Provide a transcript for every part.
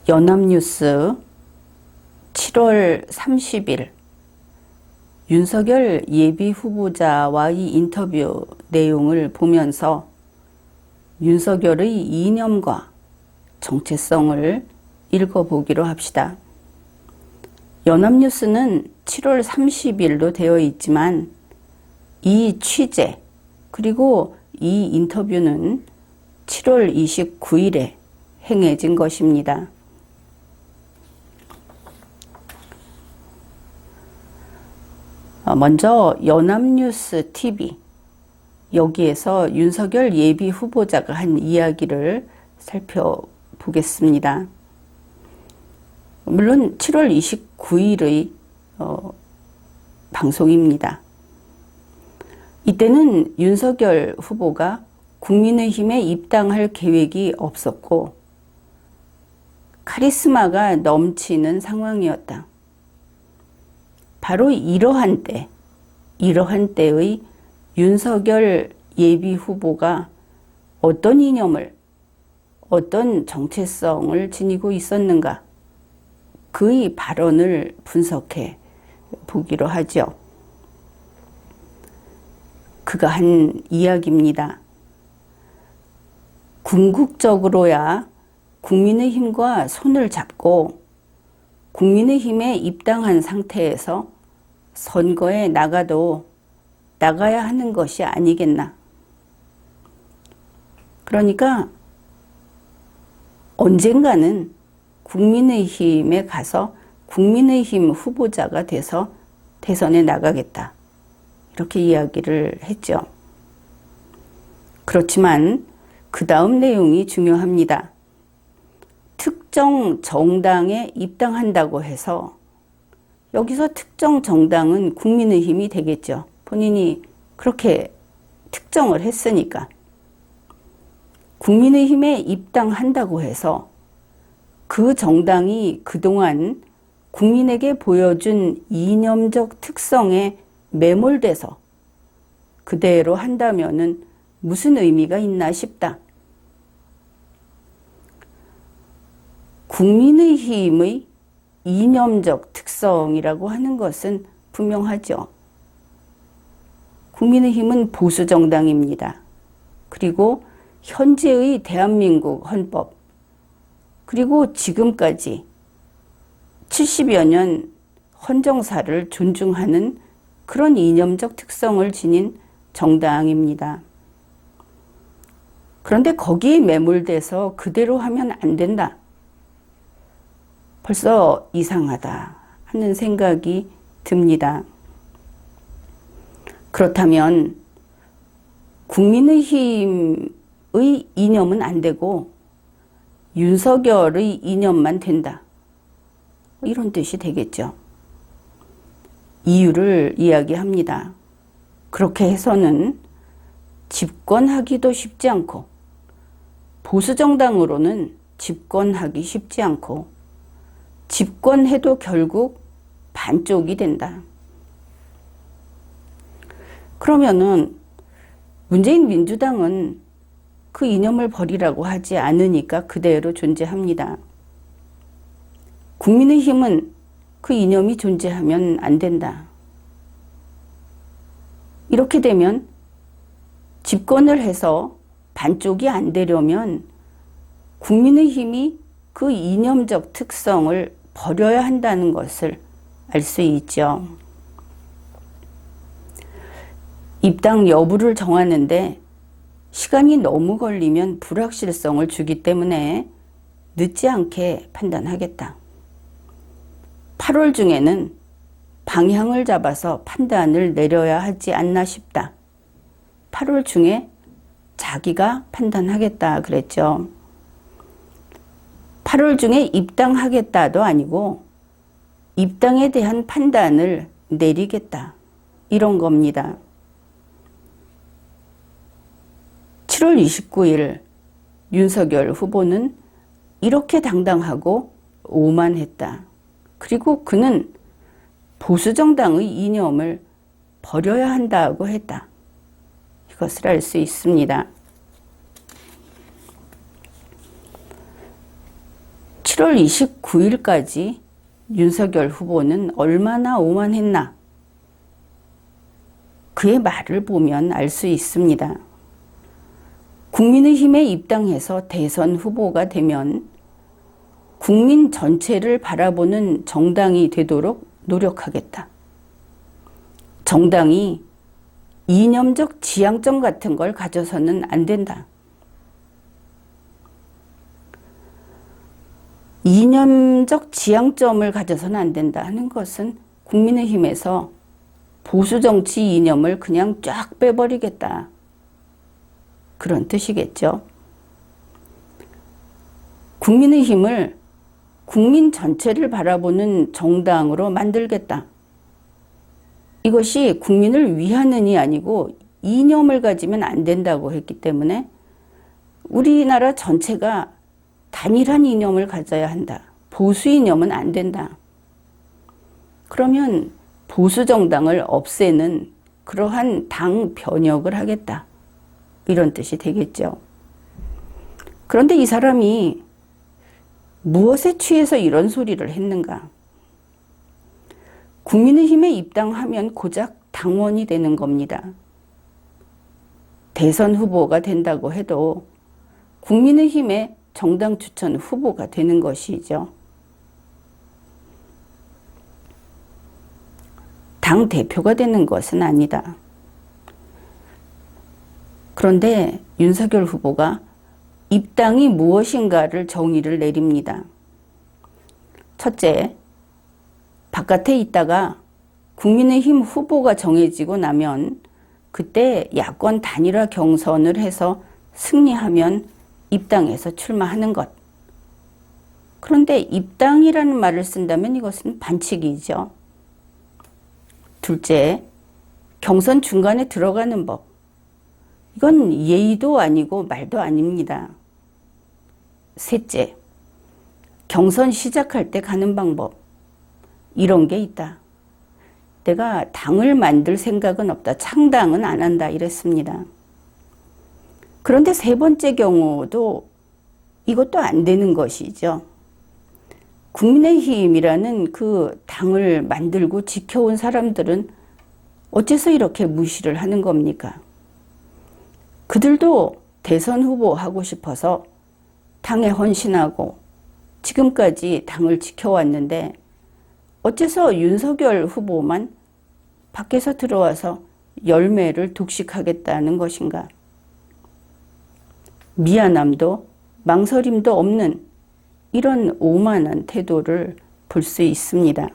연합뉴스 7월 30일 윤석열 예비후보자와의 인터뷰 내용을 보면서 윤석열의 이념과 정체성을 읽어보기로 합시다. 연합뉴스는 7월 30일로 되어 있지만 이 취재 그리고 이 인터뷰는 7월 29일에 행해진 것입니다. 먼저 연합뉴스 TV 여기에서 윤석열 예비 후보자가 한 이야기를 살펴보겠습니다. 물론 7월 29일의 방송입니다. 이때는 윤석열 후보가 국민의힘에 입당할 계획이 없었고 카리스마가 넘치는 상황이었다. 바로 이러한 때의 윤석열 예비 후보가 어떤 이념을, 어떤 정체성을 지니고 있었는가, 그의 발언을 분석해 보기로 하죠. 그가 한 이야기입니다. 궁극적으로야 국민의힘과 손을 잡고 국민의힘에 입당한 상태에서 선거에 나가야 하는 것이 아니겠나. 그러니까 언젠가는 국민의힘에 가서 국민의힘 후보자가 돼서 대선에 나가겠다. 이렇게 이야기를 했죠. 그렇지만 그 다음 내용이 중요합니다. 특정 정당에 입당한다고 해서 여기서 특정 정당은 국민의힘이 되겠죠. 본인이 그렇게 특정을 했으니까. 국민의힘에 입당한다고 해서 그 정당이 그동안 국민에게 보여준 이념적 특성에 매몰돼서 그대로 한다면은 무슨 의미가 있나 싶다. 국민의힘의 이념적 특성이라고 하는 것은 분명하죠. 국민의힘은 보수 정당입니다. 그리고 현재의 대한민국 헌법, 그리고 지금까지 70여 년 헌정사를 존중하는 그런 이념적 특성을 지닌 정당입니다. 그런데 거기에 매몰돼서 그대로 하면 안 된다. 벌써 이상하다 하는 생각이 듭니다. 그렇다면 국민의힘의 이념은 안 되고 윤석열의 이념만 된다. 이런 뜻이 되겠죠. 이유를 이야기합니다. 그렇게 해서는 집권하기도 쉽지 않고 보수정당으로는 집권하기 쉽지 않고 집권해도 결국 반쪽이 된다. 그러면은 문재인 민주당은 그 이념을 버리라고 하지 않으니까 그대로 존재합니다. 국민의힘은 그 이념이 존재하면 안 된다. 이렇게 되면 집권을 해서 반쪽이 안 되려면 국민의힘이 그 이념적 특성을 버려야 한다는 것을 알 수 있죠. 입당 여부를 정하는데 시간이 너무 걸리면 불확실성을 주기 때문에 늦지 않게 판단하겠다. 8월 중에는 방향을 잡아서 판단을 내려야 하지 않나 싶다. 8월 중에 자기가 판단하겠다 그랬죠. 8월 중에 입당하겠다도 아니고 입당에 대한 판단을 내리겠다. 이런 겁니다. 7월 29일 윤석열 후보는 이렇게 당당하고 오만했다. 그리고 그는 보수정당의 이념을 버려야 한다고 했다. 이것을 알 수 있습니다. 7월 7월 29일까지 윤석열 후보는 얼마나 오만했나? 그의 말을 보면 알 수 있습니다. 국민의힘에 입당해서 대선 후보가 되면 국민 전체를 바라보는 정당이 되도록 노력하겠다. 정당이 이념적 지향점 같은 걸 가져서는 안 된다. 이념적 지향점을 가져서는 안 된다 하는 것은 국민의힘에서 보수 정치 이념을 그냥 쫙 빼버리겠다. 그런 뜻이겠죠. 국민의힘을 국민 전체를 바라보는 정당으로 만들겠다. 이것이 국민을 위하는이 아니고 이념을 가지면 안 된다고 했기 때문에 우리나라 전체가 단일한 이념을 가져야 한다. 보수 이념은 안 된다. 그러면 보수 정당을 없애는 그러한 당 변혁을 하겠다. 이런 뜻이 되겠죠. 그런데 이 사람이 무엇에 취해서 이런 소리를 했는가? 국민의힘에 입당하면 고작 당원이 되는 겁니다. 대선 후보가 된다고 해도 국민의힘의 정당 추천 후보가 되는 것이죠. 당 대표가 되는 것은 아니다. 그런데 윤석열 후보가 입당이 무엇인가를 정의를 내립니다. 첫째, 바깥에 있다가 국민의힘 후보가 정해지고 나면 그때 야권 단일화 경선을 해서 승리하면 입당해서 출마하는 것. 그런데 입당이라는 말을 쓴다면 이것은 반칙이죠. 둘째, 경선 중간에 들어가는 법. 이건 예의도 아니고 말도 아닙니다. 셋째, 경선 시작할 때 가는 방법. 이런 게 있다. 내가 당을 만들 생각은 없다. 창당은 안 한다. 이랬습니다. 그런데 세 번째 경우도 이것도 안 되는 것이죠. 국민의힘이라는 그 당을 만들고 지켜온 사람들은 어째서 이렇게 무시를 하는 겁니까? 그들도 대선 후보 하고 싶어서 당에 헌신하고 지금까지 당을 지켜왔는데 어째서 윤석열 후보만 밖에서 들어와서 열매를 독식하겠다는 것인가? 미안함도 망설임도 없는 이런 오만한 태도를 볼 수 있습니다.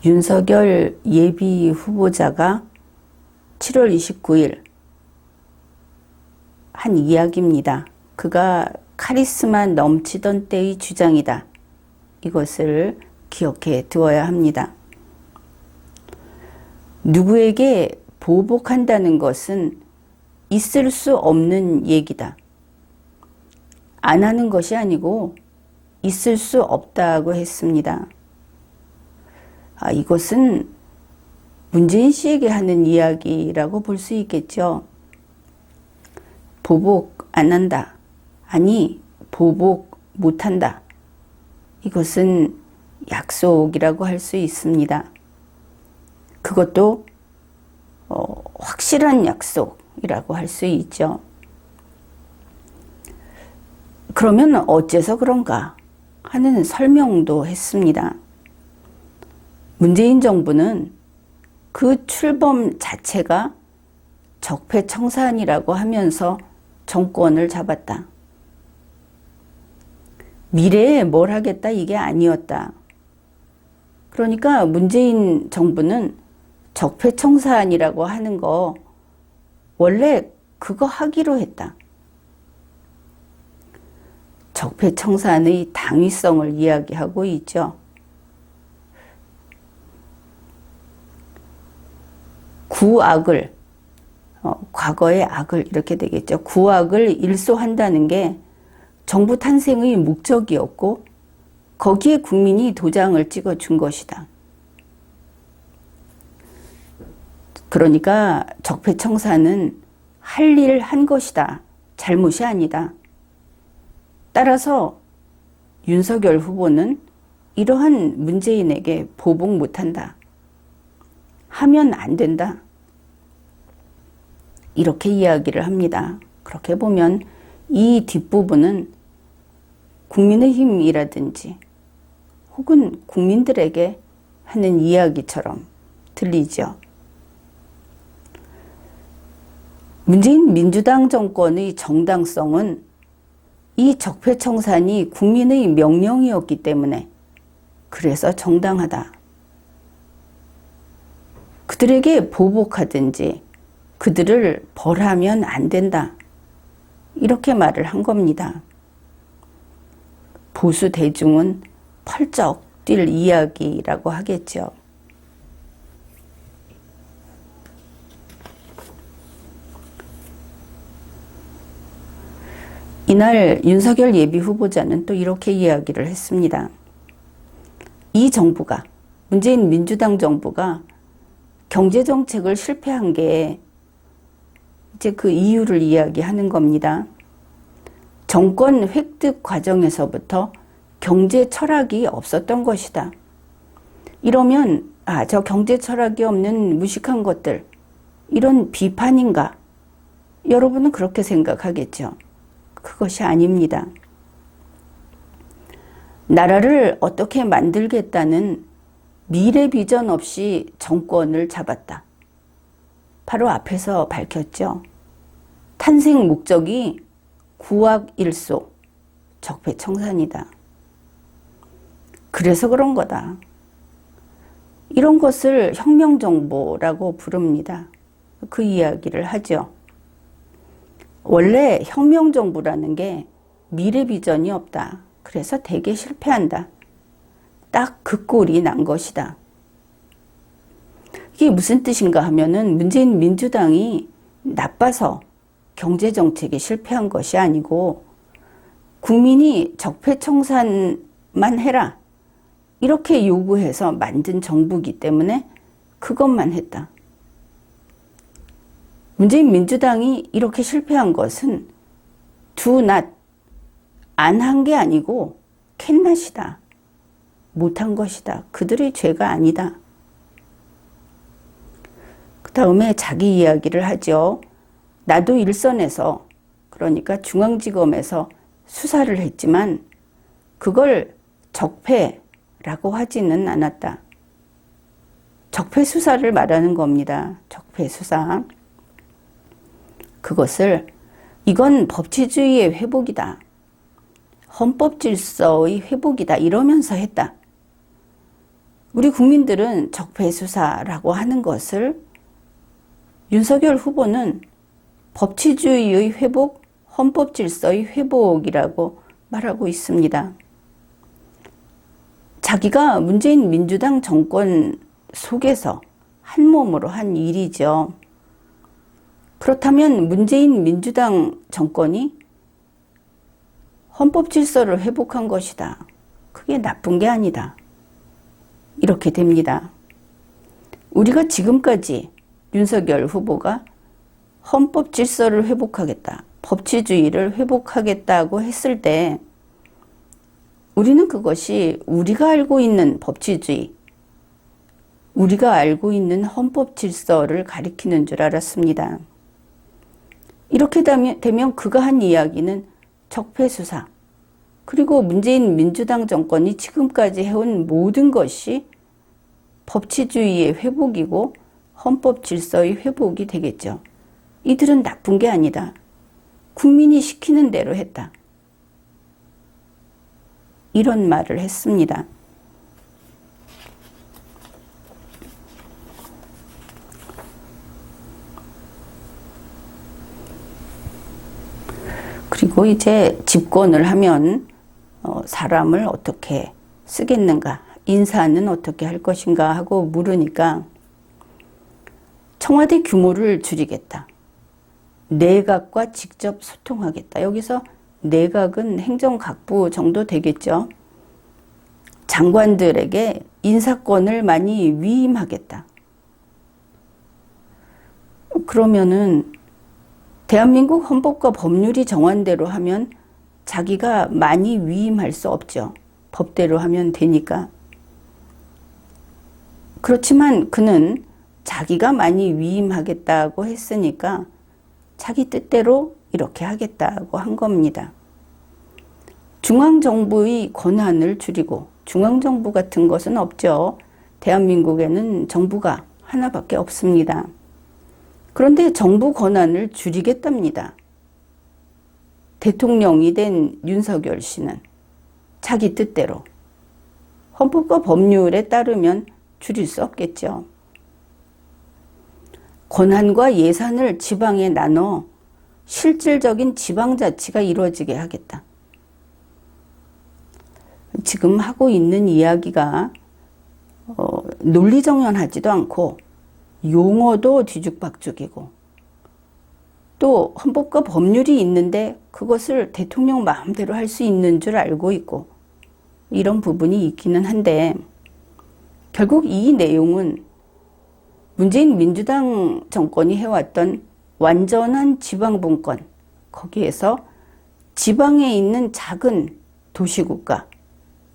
윤석열 예비 후보자가 7월 29일 한 이야기입니다. 그가 카리스마 넘치던 때의 주장이다. 이것을 기억해 두어야 합니다. 누구에게 보복한다는 것은 있을 수 없는 얘기다. 안 하는 것이 아니고 있을 수 없다고 했습니다. 이것은 문재인 씨에게 하는 이야기라고 볼 수 있겠죠. 보복 안 한다. 아니, 보복 못 한다. 이것은 약속이라고 할 수 있습니다. 그것도 확실한 약속이라고 할 수 있죠. 그러면 어째서 그런가 하는 설명도 했습니다. 문재인 정부는 그 출범 자체가 적폐청산이라고 하면서 정권을 잡았다. 미래에 뭘 하겠다 이게 아니었다. 그러니까 문재인 정부는 적폐청산이라고 하는 거 원래 그거 하기로 했다. 적폐청산의 당위성을 이야기하고 있죠. 구악을 과거의 악을 이렇게 되겠죠. 구악을 일소한다는 게 정부 탄생의 목적이었고 거기에 국민이 도장을 찍어준 것이다. 그러니까 적폐청산은 할 일 한 것이다. 잘못이 아니다. 따라서 윤석열 후보는 이러한 문재인에게 보복 못한다. 하면 안 된다. 이렇게 이야기를 합니다. 그렇게 보면 이 뒷부분은 국민의힘이라든지 혹은 국민들에게 하는 이야기처럼 들리죠. 문재인 민주당 정권의 정당성은 이 적폐청산이 국민의 명령이었기 때문에 그래서 정당하다. 그들에게 보복하든지 그들을 벌하면 안 된다. 이렇게 말을 한 겁니다. 보수 대중은 펄쩍 뛸 이야기라고 하겠죠. 이날 윤석열 예비후보자는 또 이렇게 이야기를 했습니다. 이 정부가, 문재인 민주당 정부가 경제정책을 실패한 게 이제 그 이유를 이야기하는 겁니다. 정권 획득 과정에서부터 경제 철학이 없었던 것이다. 이러면 저 경제 철학이 없는 무식한 것들, 이런 비판인가? 여러분은 그렇게 생각하겠죠. 그것이 아닙니다. 나라를 어떻게 만들겠다는 미래 비전 없이 정권을 잡았다. 바로 앞에서 밝혔죠. 탄생 목적이 구악일소, 적폐청산이다. 그래서 그런 거다. 이런 것을 혁명정보라고 부릅니다. 그 이야기를 하죠. 원래 혁명정부라는 게 미래 비전이 없다. 그래서 되게 실패한다. 딱 그 꼴이 난 것이다. 이게 무슨 뜻인가 하면은 문재인 민주당이 나빠서 경제정책에 실패한 것이 아니고 국민이 적폐청산만 해라. 이렇게 요구해서 만든 정부이기 때문에 그것만 했다. 문재인 민주당이 이렇게 실패한 것은 두 낫, 안 한 게 아니고 캔낫이다. 못한 것이다. 그들의 죄가 아니다. 그 다음에 자기 이야기를 하죠. 나도 일선에서, 그러니까 중앙지검에서 수사를 했지만 그걸 적폐라고 하지는 않았다. 적폐 수사를 말하는 겁니다. 적폐 수사. 그것을 이건 법치주의의 회복이다. 헌법 질서의 회복이다. 이러면서 했다. 우리 국민들은 적폐 수사라고 하는 것을 윤석열 후보는 법치주의의 회복, 헌법 질서의 회복이라고 말하고 있습니다. 자기가 문재인 민주당 정권 속에서 한 몸으로 한 일이죠. 그렇다면 문재인 민주당 정권이 헌법 질서를 회복한 것이다. 그게 나쁜 게 아니다. 이렇게 됩니다. 우리가 지금까지 윤석열 후보가 헌법 질서를 회복하겠다, 법치주의를 회복하겠다고 했을 때 우리는 그것이 우리가 알고 있는 법치주의, 우리가 알고 있는 헌법 질서를 가리키는 줄 알았습니다. 이렇게 되면 그가 한 이야기는 적폐수사, 그리고 문재인 민주당 정권이 지금까지 해온 모든 것이 법치주의의 회복이고 헌법 질서의 회복이 되겠죠. 이들은 나쁜 게 아니다. 국민이 시키는 대로 했다. 이런 말을 했습니다. 그리고 이제 집권을 하면 사람을 어떻게 쓰겠는가, 인사는 어떻게 할 것인가 하고 물으니까 청와대 규모를 줄이겠다. 내각과 직접 소통하겠다. 여기서 내각은 행정각부 정도 되겠죠. 장관들에게 인사권을 많이 위임하겠다. 그러면은 대한민국 헌법과 법률이 정한 대로 하면 자기가 많이 위임할 수 없죠. 법대로 하면 되니까. 그렇지만 그는 자기가 많이 위임하겠다고 했으니까 자기 뜻대로 이렇게 하겠다고 한 겁니다. 중앙정부의 권한을 줄이고, 중앙정부 같은 것은 없죠. 대한민국에는 정부가 하나밖에 없습니다. 그런데 정부 권한을 줄이겠답니다. 대통령이 된 윤석열 씨는 자기 뜻대로 헌법과 법률에 따르면 줄일 수 없겠죠. 권한과 예산을 지방에 나눠 실질적인 지방자치가 이루어지게 하겠다. 지금 하고 있는 이야기가 논리정연하지도 않고 용어도 뒤죽박죽이고, 또 헌법과 법률이 있는데 그것을 대통령 마음대로 할 수 있는 줄 알고 있고, 이런 부분이 있기는 한데, 결국 이 내용은 문재인 민주당 정권이 해왔던 완전한 지방분권, 거기에서 지방에 있는 작은 도시국가,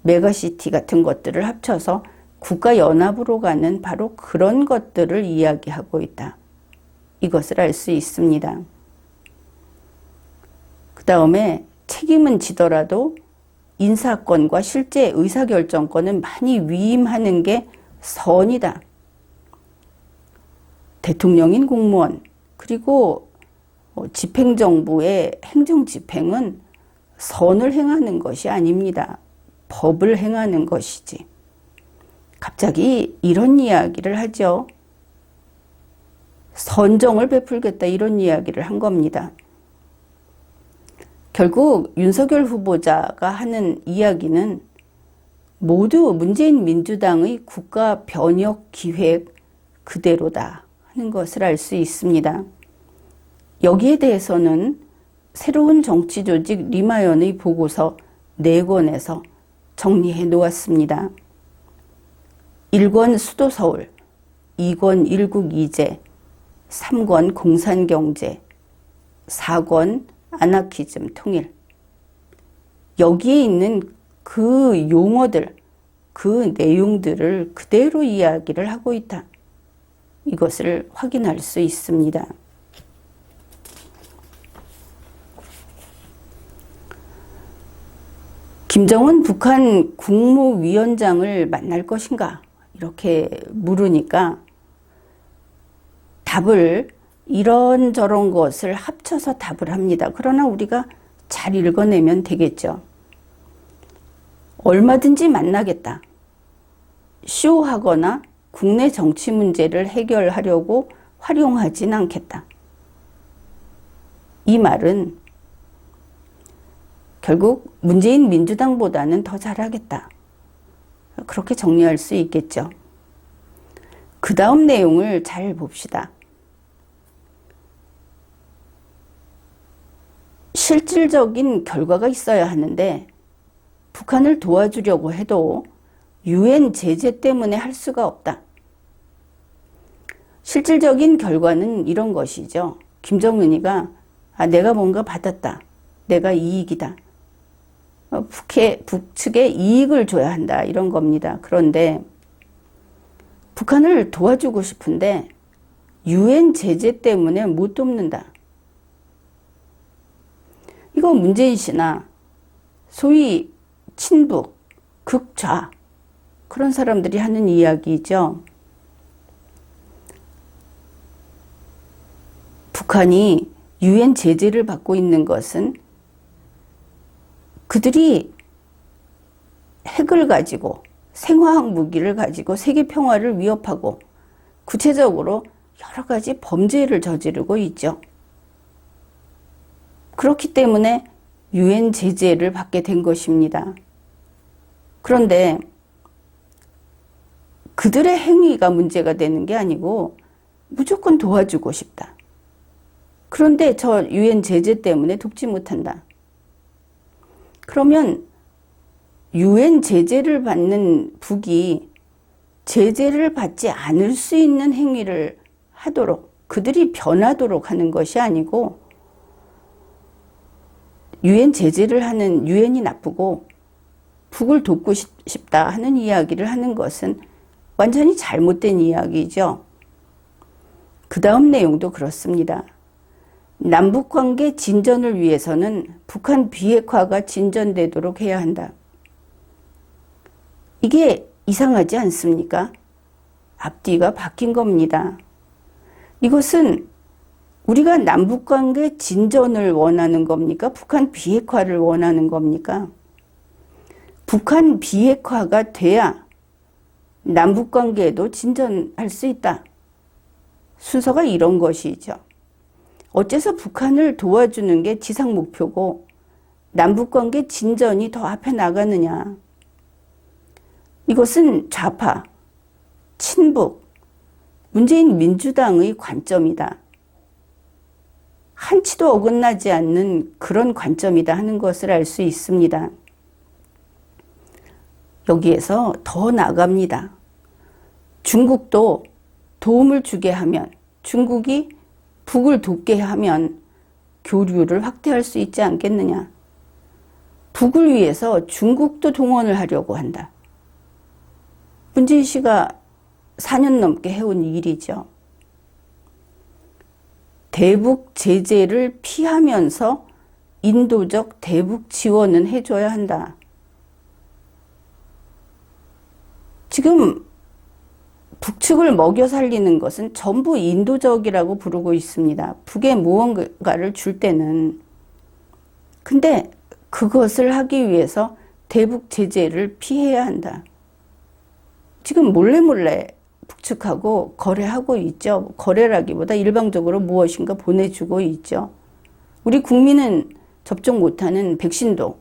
메가시티 같은 것들을 합쳐서 국가연합으로 가는 바로 그런 것들을 이야기하고 있다. 이것을 알 수 있습니다. 그 다음에 책임은 지더라도 인사권과 실제 의사결정권은 많이 위임하는 게 선이다. 대통령인 공무원, 그리고 집행정부의 행정집행은 선을 행하는 것이 아닙니다. 법을 행하는 것이지. 갑자기 이런 이야기를 하죠. 선정을 베풀겠다, 이런 이야기를 한 겁니다. 결국 윤석열 후보자가 하는 이야기는 모두 문재인 민주당의 국가 변혁 기획 그대로다 하는 것을 알 수 있습니다. 여기에 대해서는 새로운 정치조직 리마연의 보고서 4권에서 정리해 놓았습니다. 1권 수도서울, 2권 일국이제, 3권 공산경제, 4권 아나키즘 통일. 여기에 있는 그 용어들, 그 내용들을 그대로 이야기를 하고 있다. 이것을 확인할 수 있습니다. 김정은 북한 국무위원장을 만날 것인가? 이렇게 물으니까 답을 이런저런 것을 합쳐서 답을 합니다. 그러나 우리가 잘 읽어내면 되겠죠. 얼마든지 만나겠다. 쇼하거나 국내 정치 문제를 해결하려고 활용하진 않겠다. 이 말은 결국 문재인 민주당보다는 더 잘하겠다. 그렇게 정리할 수 있겠죠. 그 다음 내용을 잘 봅시다. 실질적인 결과가 있어야 하는데 북한을 도와주려고 해도 유엔 제재 때문에 할 수가 없다. 실질적인 결과는 이런 것이죠. 김정은이가 내가 뭔가 받았다. 내가 이익이다. 북측에 이익을 줘야 한다. 이런 겁니다. 그런데 북한을 도와주고 싶은데 유엔 제재 때문에 못 돕는다. 이거 문재인 씨나 소위 친북, 극좌 그런 사람들이 하는 이야기죠. 북한이 유엔 제재를 받고 있는 것은 그들이 핵을 가지고 생화학 무기를 가지고 세계 평화를 위협하고 구체적으로 여러 가지 범죄를 저지르고 있죠. 그렇기 때문에 유엔 제재를 받게 된 것입니다. 그런데 그들의 행위가 문제가 되는 게 아니고 무조건 도와주고 싶다. 그런데 저 유엔 제재 때문에 돕지 못한다. 그러면 유엔 제재를 받는 북이 제재를 받지 않을 수 있는 행위를 하도록, 그들이 변하도록 하는 것이 아니고 유엔 제재를 하는 유엔이 나쁘고 북을 돕고 싶다 하는 이야기를 하는 것은 완전히 잘못된 이야기죠. 그 다음 내용도 그렇습니다. 남북관계 진전을 위해서는 북한 비핵화가 진전되도록 해야 한다. 이게 이상하지 않습니까? 앞뒤가 바뀐 겁니다. 이것은 우리가 남북관계 진전을 원하는 겁니까? 북한 비핵화를 원하는 겁니까? 북한 비핵화가 돼야 남북관계에도 진전할 수 있다. 순서가 이런 것이죠. 어째서 북한을 도와주는 게 지상 목표고 남북관계 진전이 더 앞에 나가느냐. 이것은 좌파, 친북, 문재인 민주당의 관점이다. 한치도 어긋나지 않는 그런 관점이다 하는 것을 알 수 있습니다. 여기에서 더 나갑니다. 중국도 도움을 주게 하면, 중국이 북을 돕게 하면 교류를 확대할 수 있지 않겠느냐. 북을 위해서 중국도 동원을 하려고 한다. 문재인 씨가 4년 넘게 해온 일이죠. 대북 제재를 피하면서 인도적 대북 지원은 해줘야 한다. 지금 북측을 먹여 살리는 것은 전부 인도적이라고 부르고 있습니다. 북에 무언가를 줄 때는. 근데 그것을 하기 위해서 대북 제재를 피해야 한다. 지금 몰래 북측하고 거래하고 있죠. 거래라기보다 일방적으로 무엇인가 보내주고 있죠. 우리 국민은 접종 못하는 백신도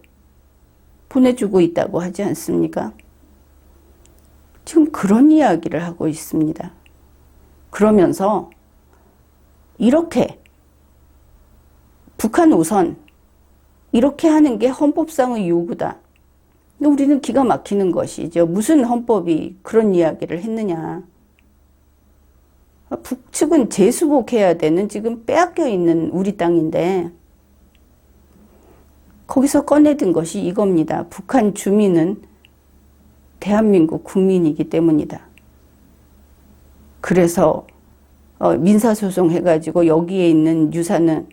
보내주고 있다고 하지 않습니까? 지금 그런 이야기를 하고 있습니다. 그러면서 이렇게 북한 우선 이렇게 하는 게 헌법상의 요구다. 우리는 기가 막히는 것이죠. 무슨 헌법이 그런 이야기를 했느냐. 북측은 재수복해야 되는 지금 빼앗겨 있는 우리 땅인데 거기서 꺼내든 것이 이겁니다. 북한 주민은 대한민국 국민이기 때문이다. 그래서 민사소송 해가지고 여기에 있는 유산은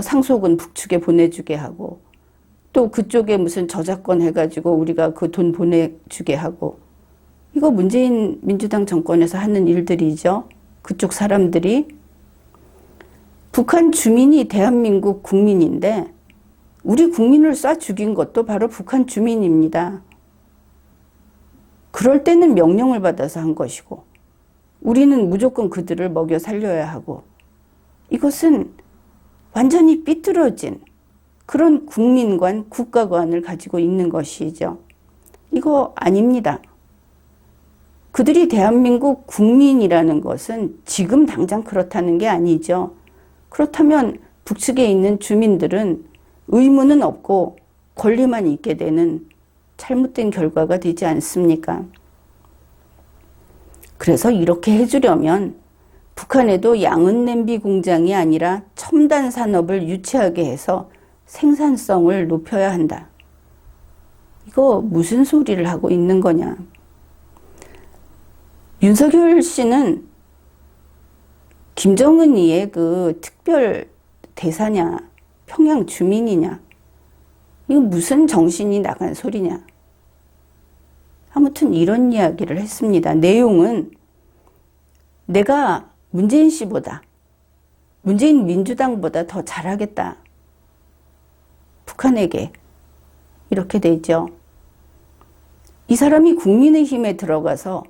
상속은 북측에 보내주게 하고 또 그쪽에 무슨 저작권 해가지고 우리가 그 돈 보내주게 하고 이거 문재인 민주당 정권에서 하는 일들이죠. 그쪽 사람들이 북한 주민이 대한민국 국민인데 우리 국민을 쏴 죽인 것도 바로 북한 주민입니다. 그럴 때는 명령을 받아서 한 것이고 우리는 무조건 그들을 먹여 살려야 하고 이것은 완전히 삐뚤어진 그런 국민관, 국가관을 가지고 있는 것이죠. 이거 아닙니다. 그들이 대한민국 국민이라는 것은 지금 당장 그렇다는 게 아니죠. 그렇다면 북측에 있는 주민들은 의무는 없고 권리만 있게 되는 잘못된 결과가 되지 않습니까? 그래서 이렇게 해주려면 북한에도 양은 냄비 공장이 아니라 첨단 산업을 유치하게 해서 생산성을 높여야 한다. 이거 무슨 소리를 하고 있는 거냐. 윤석열 씨는 김정은이의 그 특별 대사냐, 평양 주민이냐, 이거 무슨 정신이 나간 소리냐. 아무튼 이런 이야기를 했습니다. 내용은 내가 문재인 씨보다, 문재인 민주당보다 더 잘하겠다. 북한에게. 이렇게 되죠. 이 사람이 국민의힘에 들어가서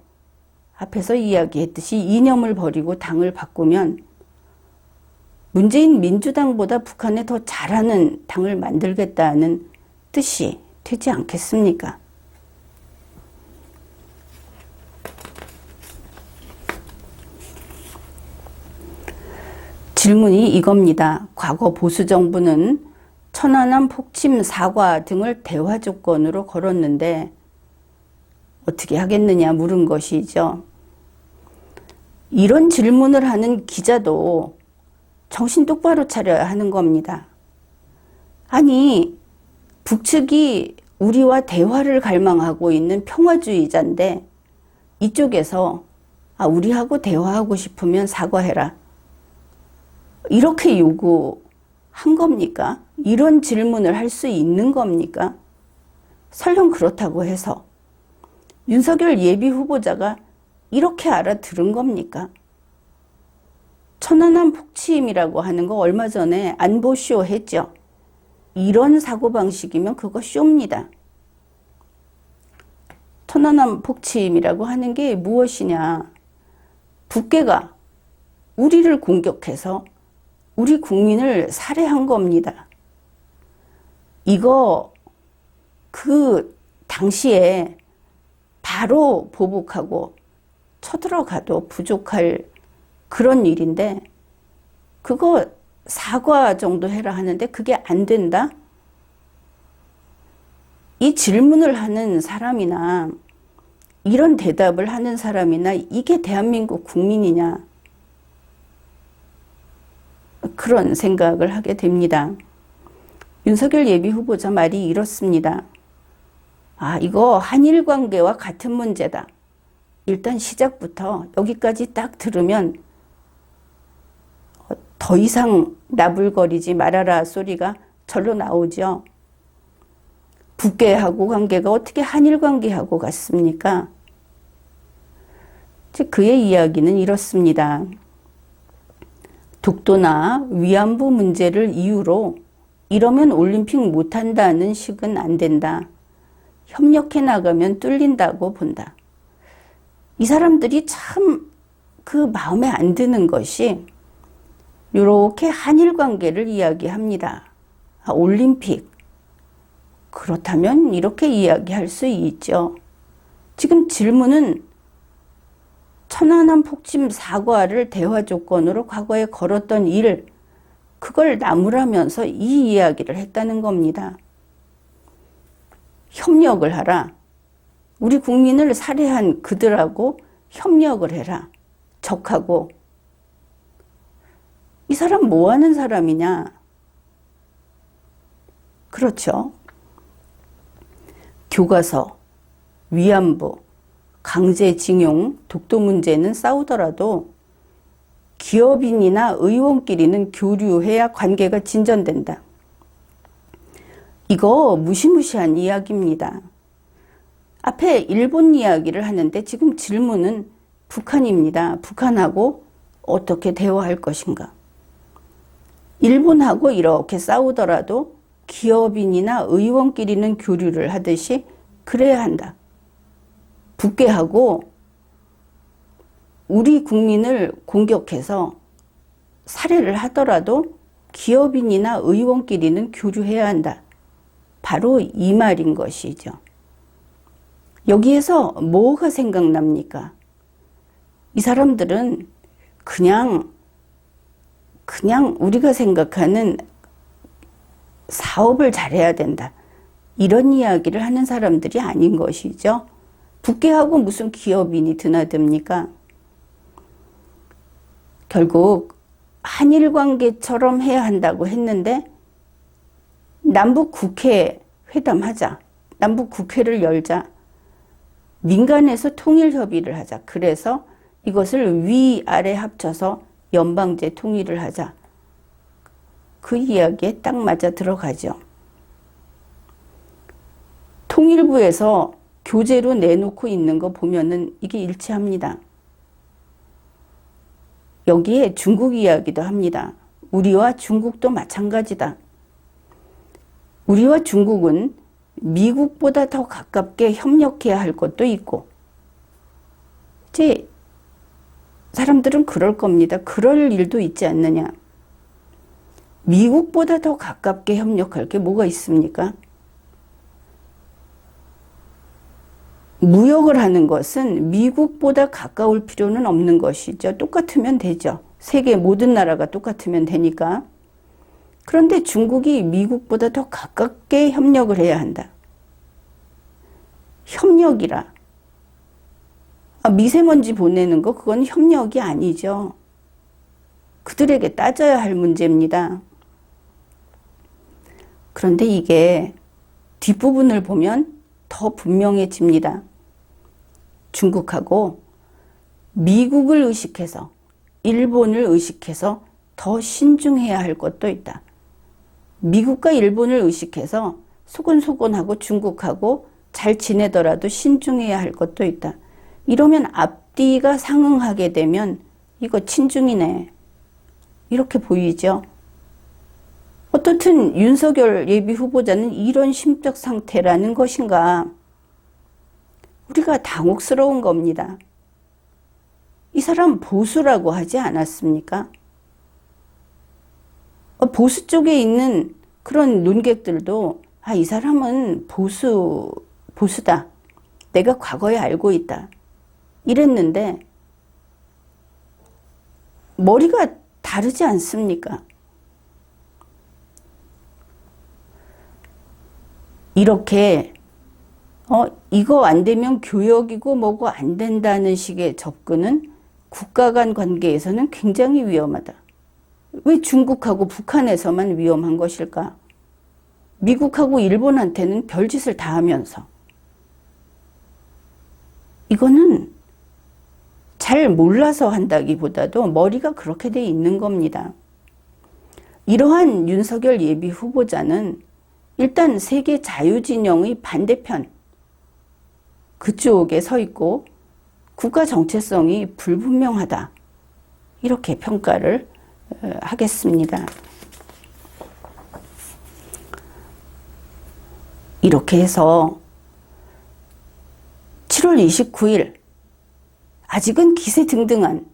앞에서 이야기했듯이 이념을 버리고 당을 바꾸면 문재인 민주당보다 북한에 더 잘하는 당을 만들겠다는 뜻이 되지 않겠습니까? 질문이 이겁니다. 과거 보수정부는 천안함 폭침 사과 등을 대화 조건으로 걸었는데 어떻게 하겠느냐 물은 것이죠. 이런 질문을 하는 기자도 정신 똑바로 차려야 하는 겁니다. 아니, 북측이 우리와 대화를 갈망하고 있는 평화주의자인데 이쪽에서 우리하고 대화하고 싶으면 사과해라. 이렇게 요구한 겁니까? 이런 질문을 할 수 있는 겁니까? 설령 그렇다고 해서 윤석열 예비 후보자가 이렇게 알아들은 겁니까? 천안함 폭침이라고 하는 거 얼마 전에 안보쇼 했죠. 이런 사고방식이면 그거 쇼입니다. 천안함 폭침이라고 하는 게 무엇이냐. 북괴가 우리를 공격해서 우리 국민을 살해한 겁니다. 이거 그 당시에 바로 보복하고 쳐들어가도 부족할 그런 일인데 그거 사과 정도 해라 하는데 그게 안 된다? 이 질문을 하는 사람이나 이런 대답을 하는 사람이나 이게 대한민국 국민이냐? 그런 생각을 하게 됩니다. 윤석열 예비 후보자 말이 이렇습니다. 이거 한일 관계와 같은 문제다. 일단 시작부터 여기까지 딱 들으면 더 이상 나불거리지 말아라 소리가 절로 나오죠. 북괴하고 관계가 어떻게 한일 관계하고 같습니까? 그의 이야기는 이렇습니다. 독도나 위안부 문제를 이유로 이러면 올림픽 못한다는 식은 안 된다. 협력해 나가면 뚫린다고 본다. 이 사람들이 참 그 마음에 안 드는 것이 이렇게 한일 관계를 이야기합니다. 올림픽. 그렇다면 이렇게 이야기할 수 있죠. 지금 질문은 천안함 폭침 사과를 대화 조건으로 과거에 걸었던 일, 그걸 나무라면서 이 이야기를 했다는 겁니다. 협력을 하라. 우리 국민을 살해한 그들하고 협력을 해라. 적하고. 이 사람 뭐 하는 사람이냐? 그렇죠. 교과서, 위안부, 강제징용, 독도 문제는 싸우더라도 기업인이나 의원끼리는 교류해야 관계가 진전된다. 이거 무시무시한 이야기입니다. 앞에 일본 이야기를 하는데 지금 질문은 북한입니다. 북한하고 어떻게 대화할 것인가? 일본하고 이렇게 싸우더라도 기업인이나 의원끼리는 교류를 하듯이 그래야 한다. 북괴하고 우리 국민을 공격해서 살해를 하더라도 기업인이나 의원끼리는 교류해야 한다. 바로 이 말인 것이죠. 여기에서 뭐가 생각납니까? 이 사람들은 그냥 우리가 생각하는 사업을 잘해야 된다. 이런 이야기를 하는 사람들이 아닌 것이죠. 북괴하고 무슨 기업인이 드나듭니까? 결국 한일 관계처럼 해야 한다고 했는데 남북 국회 회담하자. 남북 국회를 열자. 민간에서 통일 협의를 하자. 그래서 이것을 위아래 합쳐서 연방제 통일을 하자. 그 이야기에 딱 맞아 들어가죠. 통일부에서 교재로 내놓고 있는 거 보면은 이게 일치합니다. 여기에 중국 이야기도 합니다. 우리와 중국도 마찬가지다. 우리와 중국은 미국보다 더 가깝게 협력해야 할 것도 있고, 이제 사람들은 그럴 겁니다. 그럴 일도 있지 않느냐. 미국보다 더 가깝게 협력할 게 뭐가 있습니까? 무역을 하는 것은 미국보다 가까울 필요는 없는 것이죠. 똑같으면 되죠. 세계 모든 나라가 똑같으면 되니까. 그런데 중국이 미국보다 더 가깝게 협력을 해야 한다. 협력이라. 미세먼지 보내는 거 그건 협력이 아니죠. 그들에게 따져야 할 문제입니다. 그런데 이게 뒷부분을 보면 더 분명해집니다. 중국하고 미국을 의식해서, 일본을 의식해서 더 신중해야 할 것도 있다. 미국과 일본을 의식해서 소곤소곤하고 중국하고 잘 지내더라도 신중해야 할 것도 있다. 이러면 앞뒤가 상응하게 되면 이거 친중이네. 이렇게 보이죠. 어떻든 윤석열 예비 후보자는 이런 심적 상태라는 것인가. 우리가 당혹스러운 겁니다. 이 사람 보수라고 하지 않았습니까? 보수 쪽에 있는 그런 논객들도 이 사람은 보수다. 내가 과거에 알고 있다. 이랬는데 머리가 다르지 않습니까? 이렇게 이거 안 되면 교역이고 뭐고 안 된다는 식의 접근은 국가 간 관계에서는 굉장히 위험하다. 왜 중국하고 북한에서만 위험한 것일까? 미국하고 일본한테는 별짓을 다 하면서. 이거는 잘 몰라서 한다기보다도 머리가 그렇게 돼 있는 겁니다. 이러한 윤석열 예비 후보자는 일단 세계 자유진영의 반대편, 그쪽에 서 있고 국가 정체성이 불분명하다. 이렇게 평가를 하겠습니다. 이렇게 해서 7월 29일 아직은 기세등등한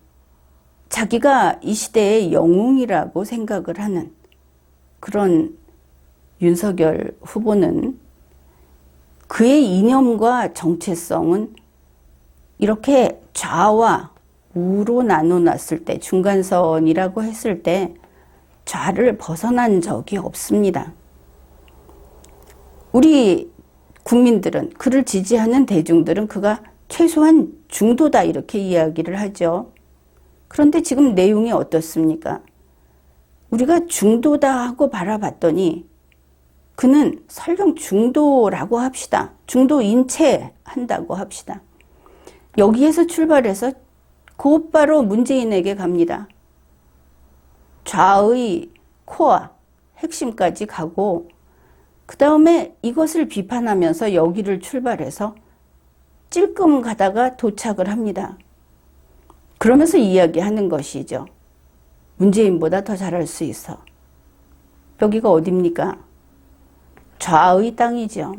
자기가 이 시대의 영웅이라고 생각을 하는 그런 윤석열 후보는 그의 이념과 정체성은 이렇게 좌와 우로 나눠놨을 때, 중간선이라고 했을 때 좌를 벗어난 적이 없습니다. 우리 국민들은, 그를 지지하는 대중들은 그가 최소한 중도다 이렇게 이야기를 하죠. 그런데 지금 내용이 어떻습니까? 우리가 중도다 하고 바라봤더니 그는 설령 중도라고 합시다. 중도인 채 한다고 합시다. 여기에서 출발해서 곧바로 문재인에게 갑니다. 좌의 코어, 핵심까지 가고 그 다음에 이것을 비판하면서 여기를 출발해서 찔끔 가다가 도착을 합니다. 그러면서 이야기하는 것이죠. 문재인보다 더 잘할 수 있어. 여기가 어딥니까? 좌의 땅이죠.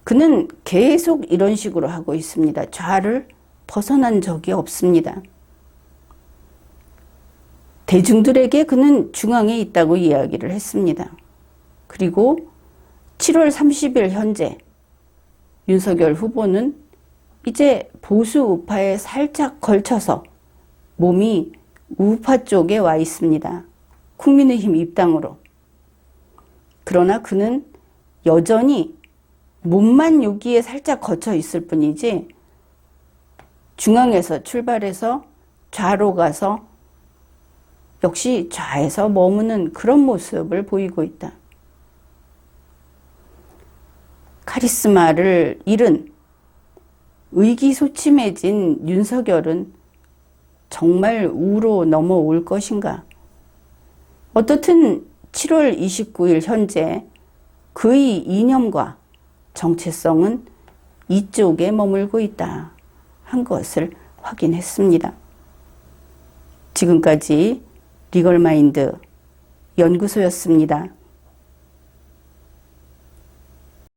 그는 계속 이런 식으로 하고 있습니다. 좌를 벗어난 적이 없습니다. 대중들에게 그는 중앙에 있다고 이야기를 했습니다. 그리고 7월 30일 현재 윤석열 후보는 이제 보수 우파에 살짝 걸쳐서 몸이 우파 쪽에 와 있습니다. 국민의힘 입당으로. 그러나 그는 여전히 몸만 여기에 살짝 거쳐 있을 뿐이지 중앙에서 출발해서 좌로 가서 역시 좌에서 머무는 그런 모습을 보이고 있다. 카리스마를 잃은 의기소침해진 윤석열은 정말 우로 넘어올 것인가? 어떻든 7월 29일 현재 그의 이념과 정체성은 이쪽에 머물고 있다 한 것을 확인했습니다. 지금까지 리걸마인드 연구소였습니다.